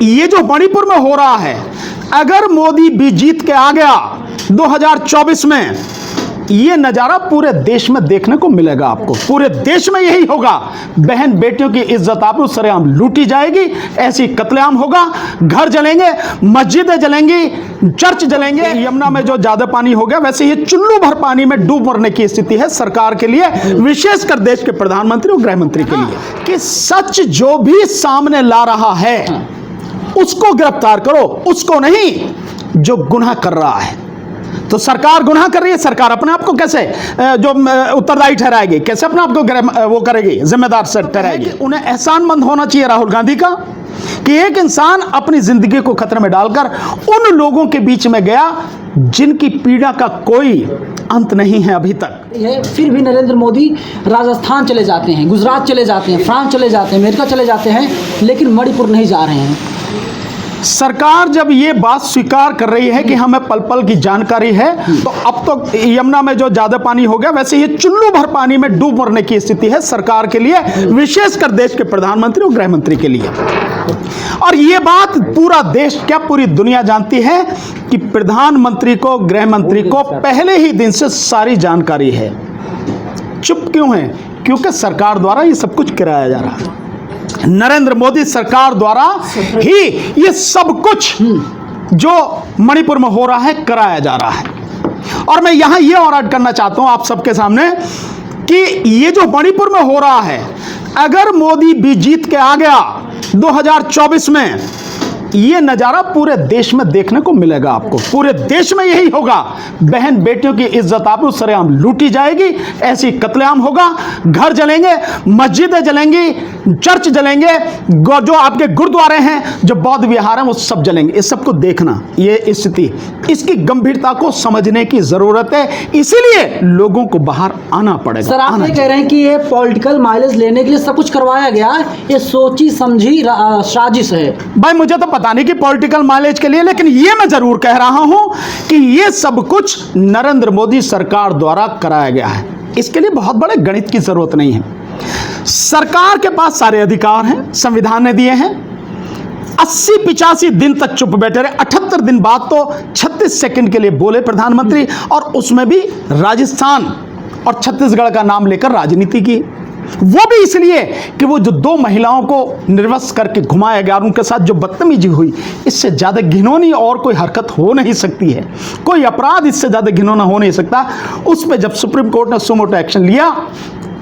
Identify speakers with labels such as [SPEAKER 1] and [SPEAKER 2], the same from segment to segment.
[SPEAKER 1] ये जो मणिपुर में हो रहा है, अगर मोदी भी जीत के आ गया 2024 में, ये नजारा पूरे देश में देखने को मिलेगा आपको। पूरे देश में यही होगा, बहन बेटियों की इज्जत आपको सरेआम लूटी जाएगी, ऐसी कत्लेआम होगा, घर जलेंगे, मस्जिदें जलेंगी, चर्च जलेंगे। यमुना में जो ज्यादा पानी हो गया, वैसे ये चुल्लू भर पानी में डूब मरने की स्थिति है सरकार के लिए, विशेषकर देश के प्रधानमंत्री और गृह मंत्री के लिए। कि सच जो भी सामने ला रहा है उसको गिरफ्तार करो, उसको नहीं जो गुनाह कर रहा है। तो सरकार गुनाह कर रही है, सरकार अपने आप को कैसे जो उत्तरदायी ठहराएगी, कैसे अपने आप को वो करेगी, जिम्मेदार से ठहराएगी। उन्हें एहसानमंद होना चाहिए राहुल गांधी का कि एक इंसान अपनी जिंदगी को खतरे में डालकर उन लोगों के बीच में गया जिनकी पीड़ा का कोई अंत नहीं है अभी तक।
[SPEAKER 2] फिर भी नरेंद्र मोदी राजस्थान चले जाते हैं, गुजरात चले जाते हैं, फ्रांस चले जाते हैं, अमेरिका चले जाते हैं, लेकिन मणिपुर नहीं जा रहे हैं।
[SPEAKER 1] सरकार जब ये बात स्वीकार कर रही है कि हमें पल पल की जानकारी है, तो अब तो यमुना में जो ज्यादा पानी हो गया, वैसे ये चुल्लू भर पानी में डूब मरने की स्थिति है सरकार के लिए, विशेषकर देश के प्रधानमंत्री और गृह मंत्री के लिए। और ये बात पूरा देश क्या पूरी दुनिया जानती है कि प्रधानमंत्री को, गृह मंत्री को पहले ही दिन से सारी जानकारी है। चुप क्यों है? क्योंकि सरकार द्वारा ये सब कुछ कराया जा रहा है। नरेंद्र मोदी सरकार द्वारा ही ये सब कुछ जो मणिपुर में हो रहा है कराया जा रहा है। और मैं यहां ये और ऐड करना चाहता हूं आप सबके सामने कि ये जो मणिपुर में हो रहा है, अगर मोदी भी जीत के आ गया 2024 में, ये नजारा पूरे देश में देखने को मिलेगा आपको। पूरे देश में यही होगा, बहन बेटियों की इज्जत आपको सरेआम लूटी जाएगी, ऐसी कत्लेआम होगा, घर जलेंगे, मस्जिदें जलेंगी, चर्च जलेंगे, जो आपके गुरुद्वारे हैं, जो बौद्ध विहार हैं, वो सब जलेंगे। इस सब को देखना, ये स्थिति, इसकी गंभीरता को समझने की जरूरत है, इसीलिए लोगों को बाहर आना पड़ेगा।
[SPEAKER 2] सर, आप ये कह रहे हैं कि ये पॉलिटिकल माइलेज लेने के लिए सब कुछ करवाया गया, ये सोची समझी साजिश है।
[SPEAKER 1] भाई मुझे तो पता नहीं कि पॉलिटिकल माइलेज के लिए, लेकिन ये मैं जरूर कह रहा हूं कि ये सब कुछ नरेंद्र मोदी सरकार द्वारा कराया गया है। इसके लिए बहुत बड़े गणित की जरूरत नहीं है। सरकार के पास सारे अधिकार हैं, संविधान ने दिए हैं। 80-85 दिन तक चुप बैठे रहे, 78 दिन बाद तो 36 सेकंड के लिए बोले प्रधानमंत्री, और उसमें भी राजस्थान और छत्तीसगढ़ का नाम लेकर राजनीति की। वो भी इसलिए कि वो जो 2 महिलाओं को निर्वस्त्र करके घुमाया गया और उनके साथ जो बदतमीजी हुई, इससे ज्यादा घिनौनी और कोई हरकत हो नहीं सकती है, कोई अपराध इससे ज्यादा घिनौना हो नहीं सकता। उस पर जब सुप्रीम कोर्ट ने सुमोटो एक्शन लिया,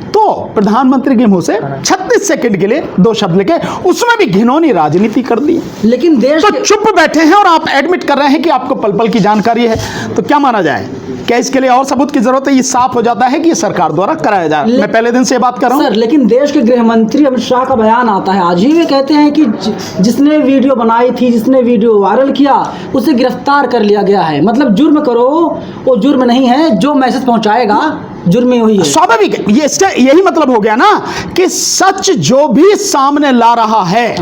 [SPEAKER 1] तो प्रधानमंत्री के मुंह से 36 सेकंड के लिए 2 शब्द लेके उसमें भी घिनौनी राजनीति कर दी।
[SPEAKER 2] लेकिन देश
[SPEAKER 1] तो चुप बैठे हैं और आप एडमिट कर रहे हैं कि आपको पल पल की जानकारी है, तो क्या माना जाए? क्या इसके लिए और सबूत की जरूरत है? ये साफ हो जाता है कि ये सरकार द्वारा कराया जा रहा है। मैं पहले दिन से बात कर रहा हूं
[SPEAKER 2] सर, लेकिन देश के गृह मंत्री अमित शाह का बयान आता है आज ही, वे कहते हैं कि जिसने वीडियो बनाई थी, जिसने वीडियो वायरल किया, उसे गिरफ्तार कर लिया गया है। मतलब जुर्म करो, वो जुर्म नहीं है, जो मैसेज पहुंचाएगा जुर्म वही है।
[SPEAKER 1] स्वाभाविक है, ये इसका यही मतलब हो गया ना कि सच जो भी सामने ला रहा है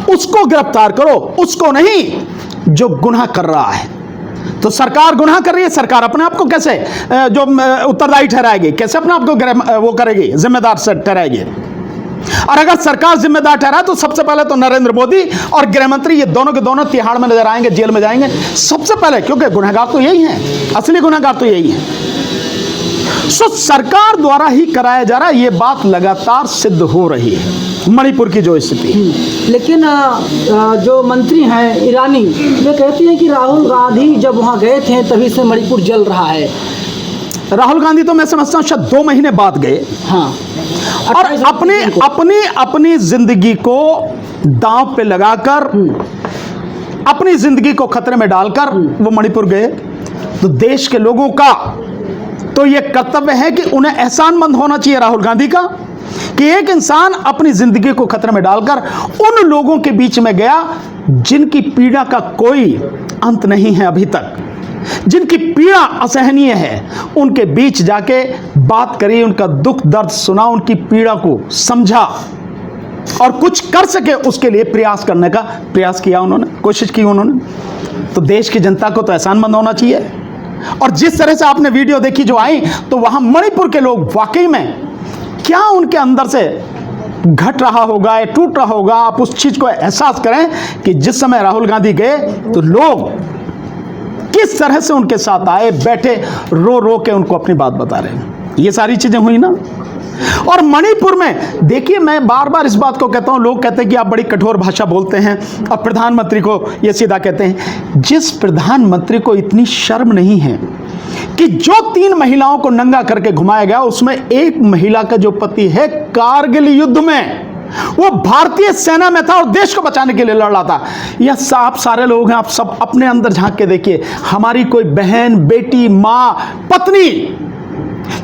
[SPEAKER 1] उसको गिरफ्तार करो, उसको नहीं जो गुनाह कर रहा है। तो सरकार गुनाह कर रही है, सरकार अपने आप को कैसे जो उत्तरदायी ठहराएगी, कैसे अपने आप को वो करेगी, जिम्मेदार से ठहराएगी। और अगर सरकार जिम्मेदार ठहराए तो सबसे पहले तो नरेंद्र मोदी और गृह मंत्री, ये दोनों के दोनों तिहाड़ में नजर आएंगे, जेल में जाएंगे सबसे पहले, क्योंकि गुनहगार तो यही है, असली गुनहगार तो यही है। सो सरकार द्वारा ही कराया जा रहा है, ये बात लगातार सिद्ध हो रही है मणिपुर की जो स्थिति।
[SPEAKER 2] लेकिन जो मंत्री हैं ईरानी, वे कहती हैं कि राहुल गांधी जब वहाँ गए थे तभी से मणिपुर जल रहा है।
[SPEAKER 1] राहुल गांधी तो मैं समझता हूँ शायद 2 महीने बाद गए,
[SPEAKER 2] हाँ,
[SPEAKER 1] और अपनी जिंदगी को दांव पे लगाकर, अपनी जिंदगी को खतरे में डालकर वो मणिपुर गए। तो देश के लोगों का तो ये कर्तव्य है कि उन्हें एहसानमंद होना चाहिए राहुल गांधी का कि एक इंसान अपनी जिंदगी को खतरे में डालकर उन लोगों के बीच में गया जिनकी पीड़ा का कोई अंत नहीं है अभी तक, जिनकी पीड़ा असहनीय है, उनके बीच जाके बात करी, उनका दुख दर्द सुना, उनकी पीड़ा को समझा और कुछ कर सके उसके लिए प्रयास किया उन्होंने, कोशिश की उन्होंने। तो देश की जनता को तो एहसानमंद होना चाहिए। और जिस तरह से आपने वीडियो देखी जो आई, तो वहां मणिपुर के लोग वाकई में क्या उनके अंदर से घट रहा होगा या टूट रहा होगा, आप उस चीज को एहसास करें कि जिस समय राहुल गांधी गए तो लोग किस तरह से उनके साथ आए, बैठे, रो रो के उनको अपनी बात बता रहे हैं। ये सारी चीजें हुई ना। और मणिपुर में देखिए, मैं बार बार इस बात को कहता हूं, लोग कहते हैं कि आप बड़ी कठोर भाषा बोलते हैं और प्रधानमंत्री को ये सीधा कहते हैं। जिस प्रधानमंत्री को इतनी शर्म नहीं है कि जो 3 महिलाओं को नंगा करके घुमाया गया, उसमें एक महिला का जो पति है कारगिल युद्ध में वो भारतीय सेना में था और देश को बचाने के लिए लड़ रहा था। यह आप सारे लोग हैं, आप सब अपने अंदर झांक के देखिए। हमारी कोई बहन, बेटी, माँ, पत्नी,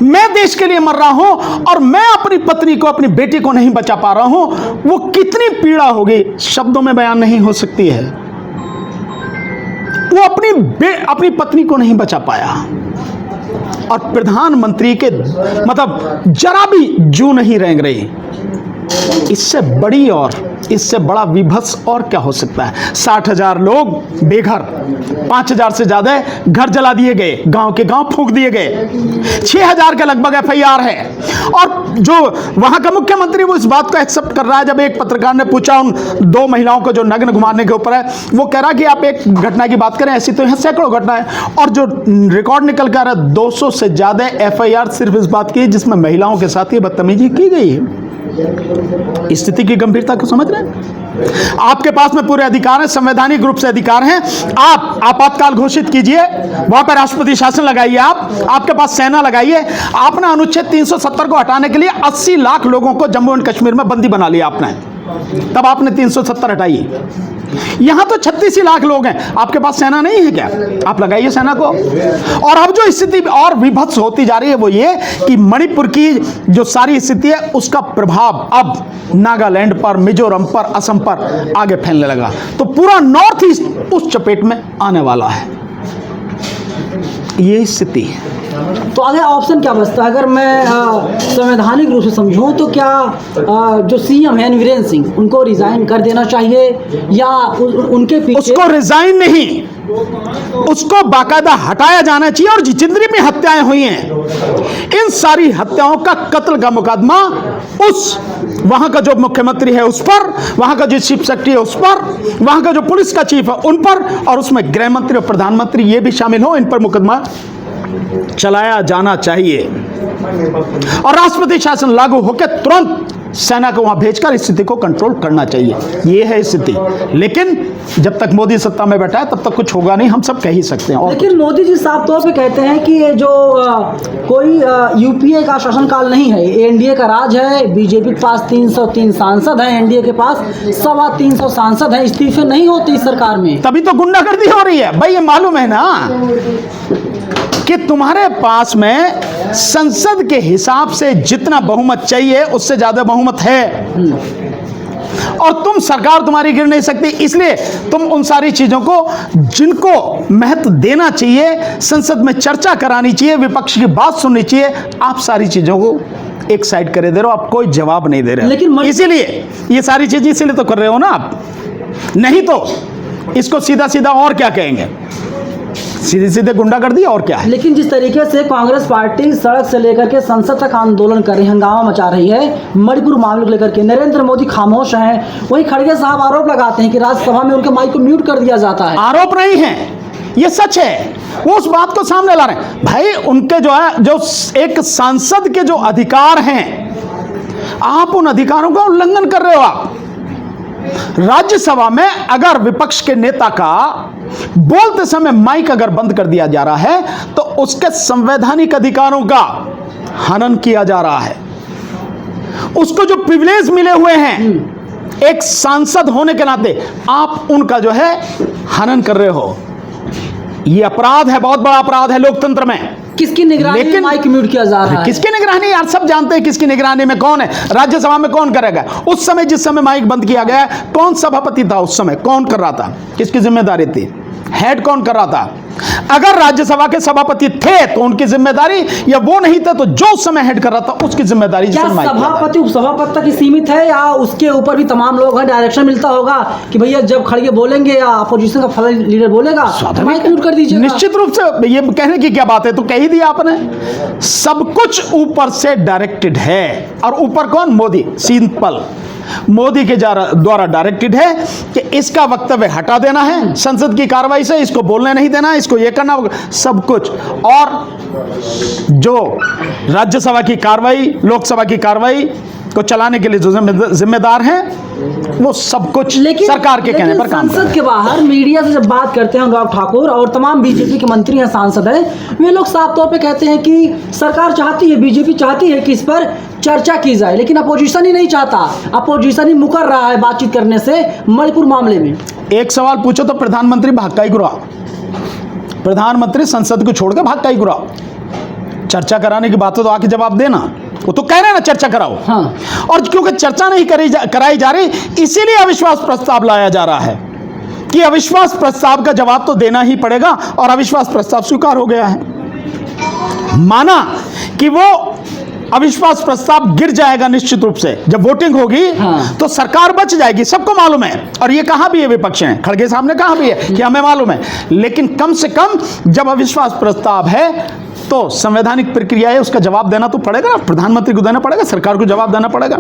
[SPEAKER 1] मैं देश के लिए मर रहा हूं और मैं अपनी पत्नी को, अपनी बेटी को नहीं बचा पा रहा हूं, वो कितनी पीड़ा होगी, शब्दों में बयान नहीं हो सकती है। वो अपनी पत्नी को नहीं बचा पाया और प्रधानमंत्री के मतलब जरा भी जू नहीं रेंग रही। इससे बड़ी और इससे बड़ा विभत्स और क्या हो सकता है। 60,000 लोग बेघर, 5,000 से ज्यादा घर जला दिए गए, गांव के गांव फूंक दिए गए, 6,000 के लगभग FIR है। और जो वहां का मुख्यमंत्री वो इस बात को एक्सेप्ट कर रहा है। जब एक पत्रकार ने पूछा उन 2 महिलाओं को जो नग्न घुमाने के ऊपर है, वो कह रहा कि आप एक घटना की बात करें, ऐसी तो यहाँ सैकड़ों घटना है। और जो रिकॉर्ड निकल कर आ रहा है, 200 से ज्यादा FIR सिर्फ इस बात की जिसमें महिलाओं के साथ ये बदतमीजी की गई है। स्थिति की गंभीरता को समझ रहे हैं? आपके पास में पूरे अधिकार हैं, संवैधानिक रूप से अधिकार हैं। आप आपातकाल घोषित कीजिए, वहां पर राष्ट्रपति शासन लगाइए, आपके पास सेना लगाइए। आपने अनुच्छेद 370 को हटाने के लिए 80 लाख लोगों को जम्मू एंड कश्मीर में बंदी बना लिया आपने, तब आपने 370 हटाई। यहां तो 36 लाख लोग हैं, आपके पास सेना नहीं है क्या? आप लगाइए सेना को। और अब जो स्थिति और विभत्स होती जा रही है वो ये कि मणिपुर की जो सारी स्थिति है उसका प्रभाव अब नागालैंड पर, मिजोरम पर, असम पर आगे फैलने लगा, तो पूरा नॉर्थ ईस्ट उस चपेट में आने वाला है। ये स्थिति है।
[SPEAKER 2] तो आगे ऑप्शन क्या बचता है? अगर मैं संवैधानिक रूप से समझूं तो क्या जो CM है वीरेंद्र सिंह, उनको रिजाइन कर देना चाहिए या उनके पीछे?
[SPEAKER 1] उसको रिजाइन नहीं, उसको बाकायदा हटाया जाना चाहिए। और जितनी भी हत्याएं हुई हैं, इन सारी हत्याओं का कत्ल का मुकदमा उस वहां का जो मुख्यमंत्री है उस पर, वहां का जो चीफ सेक्रेटरी है उस पर, वहां का जो पुलिस का चीफ है उन पर, और उसमें गृह मंत्री और प्रधानमंत्री ये भी शामिल हो, इन पर मुकदमा चलाया जाना चाहिए। और राष्ट्रपति शासन लागू होकर तुरंत सेना को वहां भेजकर स्थिति को कंट्रोल करना चाहिए। ये है स्थिति। लेकिन जब तक मोदी सत्ता में बैठा है तब तक कुछ होगा नहीं, हम सब कह ही सकते हैं।
[SPEAKER 2] लेकिन मोदी जी साफ तौर पे कहते हैं कि ये जो कोई UPA का शासनकाल नहीं है, NDA का राज है। बीजेपी के पास 303 सांसद हैं, NDA के पास 325 सांसद हैं, इस्तीफे नहीं होते इस सरकार में।
[SPEAKER 1] तभी तो गुंडागर्दी हो रही है भाई। ये मालूम है ना कि तुम्हारे पास में संसद के हिसाब से जितना बहुमत चाहिए उससे ज्यादा बहुमत है, और तुम सरकार तुम्हारी गिर नहीं सकती। इसलिए तुम उन सारी चीजों को जिनको महत्व देना चाहिए, संसद में चर्चा करानी चाहिए, विपक्ष की बात सुननी चाहिए, आप सारी चीजों को एक साइड करे दे रहे हो, आप कोई जवाब नहीं दे रहे हो।
[SPEAKER 2] लेकिन
[SPEAKER 1] इसीलिए ये सारी चीजें इसीलिए तो कर रहे हो ना आप, नहीं तो इसको सीधा सीधा और क्या कहेंगे, सीधे सीधे गुंडागर्दी और क्या है।
[SPEAKER 2] लेकिन जिस तरीके से कांग्रेस पार्टी सड़क से लेकर के संसद तक आंदोलन कर रही है, हंगामा मचा रही है मणिपुर मामले को लेकर के, नरेंद्र मोदी खामोश हैं। वहीं खड़गे साहब आरोप लगाते हैं कि राज्यसभा में उनके माइक को म्यूट कर दिया जाता है।
[SPEAKER 1] आरोप नहीं है, ये सच है। वो उस बात को सामने ला रहे हैं भाई। उनके जो है, जो एक सांसद के जो अधिकार हैं, आप उन अधिकारों का उल्लंघन कर रहे हो। आप राज्यसभा में अगर विपक्ष के नेता का बोलते समय माइक अगर बंद कर दिया जा रहा है तो उसके संवैधानिक अधिकारों का हनन किया जा रहा है। उसको जो प्रिविलेज मिले हुए हैं एक सांसद होने के नाते, आप उनका जो है हनन कर रहे हो। यह अपराध है, बहुत बड़ा अपराध है लोकतंत्र में।
[SPEAKER 2] किसकी निगरानी में माइक म्यूट किया जा रहा है?
[SPEAKER 1] किसकी निगरानी? यार सब जानते हैं किसकी निगरानी में कौन है। राज्यसभा में कौन करेगा? उस समय जिस समय माइक बंद किया गया, कौन सभापति था उस समय, कौन कर रहा था, किसकी जिम्मेदारी थी, हेड कौन कर रहा था? अगर राज्यसभा के सभापति थे तो उनकी जिम्मेदारी, या वो नहीं थे तो जो उस समय हेड कर रहा था उसकी जिम्मेदारी।
[SPEAKER 2] क्या सभापति उपसभापति तक ही सीमित है या उसके ऊपर भी तमाम लोग हैं? डायरेक्शन मिलता होगा कि भैया जब खड़गे बोलेंगे या अपोजिशन का फला लीडर बोलेगा माइक म्यूट कर दीजिए।
[SPEAKER 1] निश्चित रूप से ये कहने की क्या बात है, तो कह ही दिया आपने। सब कुछ ऊपर से डायरेक्टेड है, और ऊपर कौन? मोदी। सिंपल, मोदी के द्वारा डायरेक्टेड है कि इसका वक्तव्य हटा देना है संसद की कार्रवाई से, इसको बोलने नहीं देना, इसको ये करना, सब कुछ। और जो राज्यसभा की कार्रवाई, लोकसभा की कार्रवाई को चलाने के लिए जो जिम्मेदार हैं, वो सब कुछ सरकार के कहने पर काम।
[SPEAKER 2] संसद के बाहर मीडिया से जब बात करते हैं अनुराग ठाकुर और तमाम बीजेपी के मंत्री हैं, सांसद हैं, वे लोग साफ तौर पे कहते हैं कि सरकार चाहती है, बीजेपी चाहती है कि इस पर चर्चा की जाए, लेकिन अपोजिशन ही नहीं चाहता। अपोजिशन ही मुकर रहा है बातचीत करने से मणिपुर मामले में। एक
[SPEAKER 1] सवाल पूछो तो प्रधानमंत्री भाग ही गुरा, प्रधानमंत्री संसद को छोड़कर भाग ही गुरा। चर्चा कराने की बात हो तो आके जवाब देना। वो तो कह रहे हैं ना चर्चा कराओ।
[SPEAKER 2] हाँ।
[SPEAKER 1] और क्योंकि चर्चा नहीं कराई जा रही, इसीलिए अविश्वास प्रस्ताव लाया जा रहा है कि अविश्वास प्रस्ताव का जवाब तो देना ही पड़ेगा, और अविश्वास प्रस्ताव स्वीकार हो गया है। माना कि वो अविश्वास प्रस्ताव गिर जाएगा निश्चित रूप से, जब वोटिंग होगी।
[SPEAKER 2] हाँ।
[SPEAKER 1] तो सरकार बच जाएगी, सबको मालूम है। और ये कहा भी है, विपक्ष हैं, खड़गे साहब ने कहा भी है कि हमें मालूम है। लेकिन कम से कम जब अविश्वास प्रस्ताव है तो संवैधानिक प्रक्रिया है, उसका जवाब देना तो पड़ेगा ना, प्रधानमंत्री को देना पड़ेगा, सरकार को जवाब देना पड़ेगा।